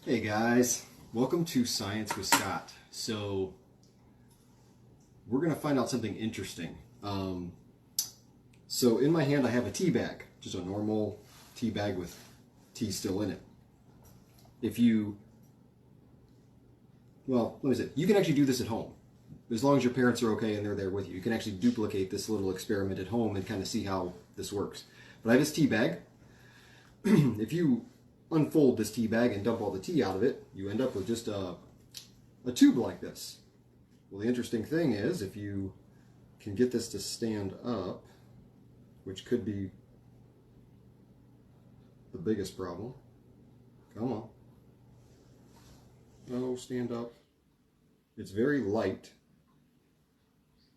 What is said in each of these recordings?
Hey guys, welcome to Science with Scott. So we're going to find out something interesting. So in my hand I have a tea bag, just a normal tea bag with tea still in it. Let me say, you can actually do this at home. As long as your parents are okay and they're there with you. You can actually duplicate this little experiment at home and kind of see how this works. But I have this tea bag. If you unfold this tea bag and dump all the tea out of it, you end up with just a tube like this. Well, the interesting thing is, if you can get this to stand up, which could be the biggest problem. Come on. Oh, stand up. It's very light,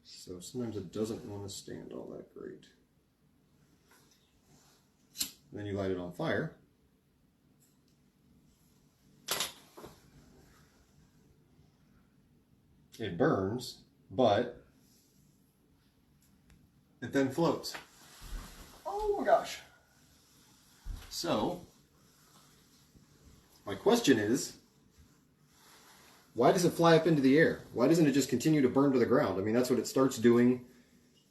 so sometimes it doesn't want to stand all that great. Then you light it on fire. It burns, but it then floats. Oh my gosh. So, my question is, why does it fly up into the air? Why doesn't it just continue to burn to the ground? I mean, that's what it starts doing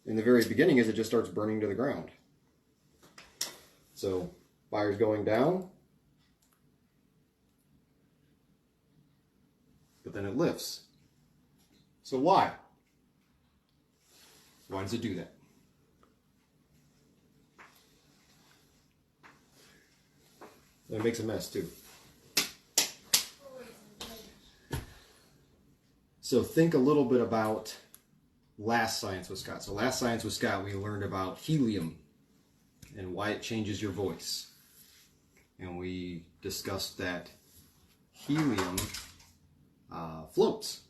in the very beginning, is it just starts burning to the ground. So, fire's going down, but then it lifts. So why? Why does it do that? And it makes a mess too. So think a little bit about last Science with Scott. So last Science with Scott, we learned about helium and why it changes your voice. And we discussed that helium floats.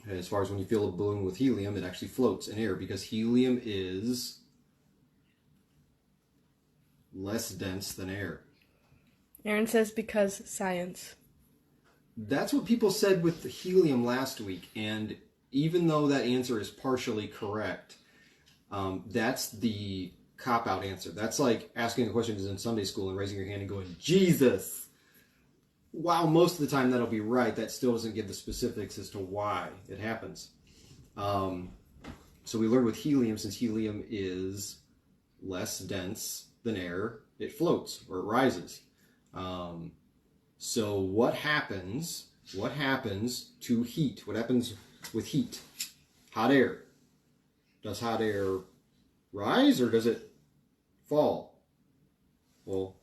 As far as when you fill a balloon with helium, it actually floats in air because helium is less dense than air. Aaron says because science. That's what people said with the helium last week, and even though that answer is partially correct, that's the cop-out answer. That's like asking a question in Sunday school and raising your hand and going, Jesus! While most of the time that'll be right, that still doesn't give the specifics as to why it happens. So we learned with helium, since helium is less dense than air, it floats or it rises. So what happens to heat? What happens with heat? Hot air. Does hot air rise or does it fall? Well,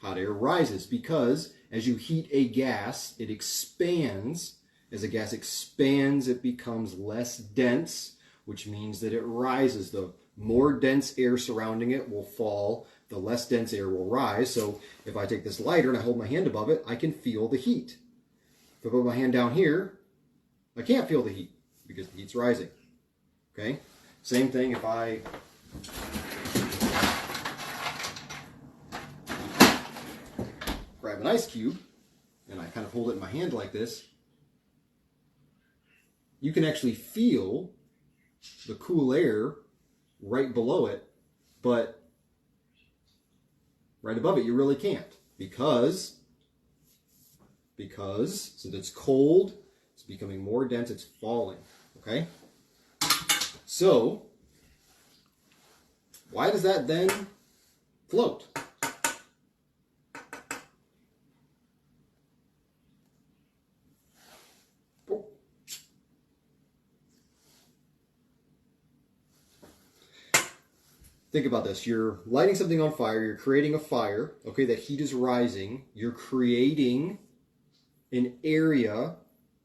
hot air rises because as you heat a gas, it expands. As a gas expands, it becomes less dense, which means that it rises. The more dense air surrounding it will fall, the less dense air will rise. So if I take this lighter and I hold my hand above it, I can feel the heat. If I put my hand down here, I can't feel the heat because the heat's rising. Okay? Same thing if I grab an ice cube and I kind of hold it in my hand like this, you can actually feel the cool air right below it, but right above it you really can't because since it's cold, it's becoming more dense, it's falling. Okay? So why does that then float? Think about this. You're lighting something on fire. You're creating a fire. Okay, that heat is rising. You're creating an area.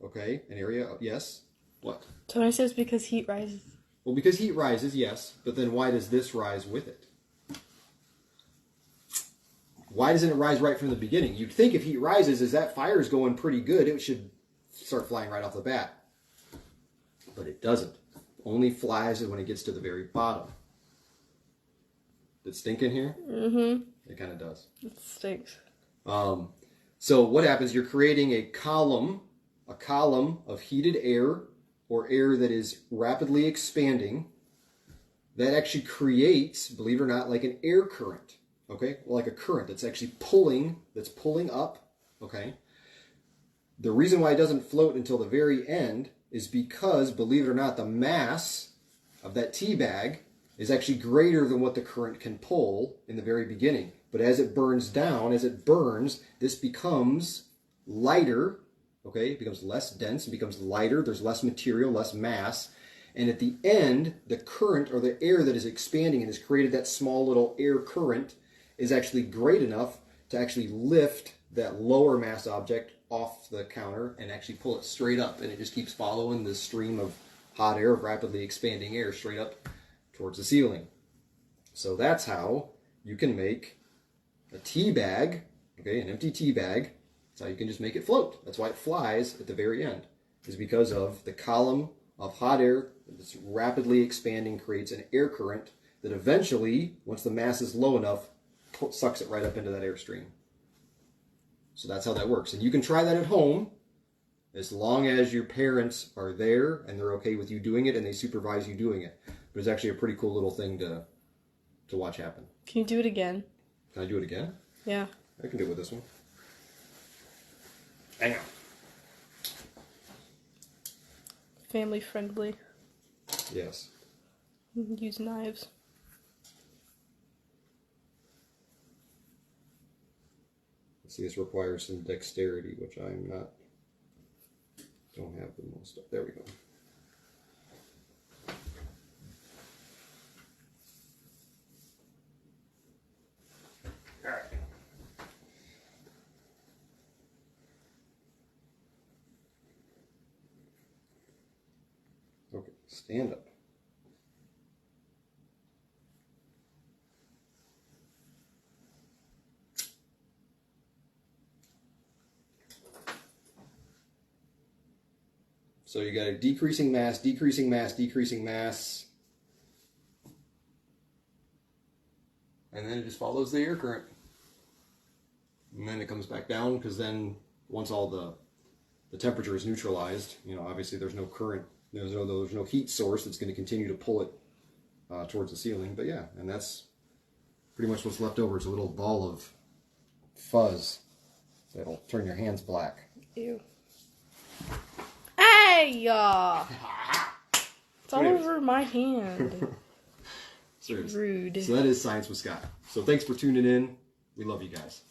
Okay, an area. Yes. What? Tony says because heat rises. Well, because heat rises, yes. But then why does this rise with it? Why doesn't it rise right from the beginning? You'd think if heat rises, as that fire is going pretty good, it should start flying right off the bat. But it doesn't. It only flies when it gets to the very bottom. Does it stink in here? Mm-hmm. It kind of does. It stinks. So what happens? You're creating a column of heated air or air that is rapidly expanding that actually creates, believe it or not, like an air current. Okay, well, like a current that's actually pulling up Okay? The reason why it doesn't float until the very end is because, believe it or not, the mass of that tea bag is actually greater than what the current can pull in the very beginning. But as it burns down, as it burns, this becomes lighter, okay? It becomes less dense, it becomes lighter, there's less material, less mass. And at the end, the current or the air that is expanding and has created that small little air current is actually great enough to actually lift that lower mass object off the counter and actually pull it straight up. And it just keeps following the stream of hot air, of rapidly expanding air, straight up towards the ceiling. So that's how you can make a tea bag, okay, an empty tea bag. That's how you can just make it float. That's why it flies at the very end, is because of the column of hot air that's rapidly expanding creates an air current that eventually, once the mass is low enough, sucks it right up into that airstream. So that's how that works. And you can try that at home as long as your parents are there and they're okay with you doing it and they supervise you doing it. But it's actually a pretty cool little thing to watch happen. Can you do it again? Can I do it again? Yeah. I can do it with this one. Hang on. Family friendly. Yes. Use knives. See, this requires some dexterity, which don't have the most of. There we go. All right. Okay, stand up. So you got a decreasing mass, decreasing mass, decreasing mass. And then it just follows the air current. And then it comes back down because then once all the temperature is neutralized, obviously there's no current, there's no heat source that's going to continue to pull it towards the ceiling. But yeah, and that's pretty much what's left over. It's a little ball of fuzz that'll turn your hands black. Ew. Hey! It's all over my hand. Seriously. Rude. So that is Science with Scott. So thanks for tuning in. We love you guys.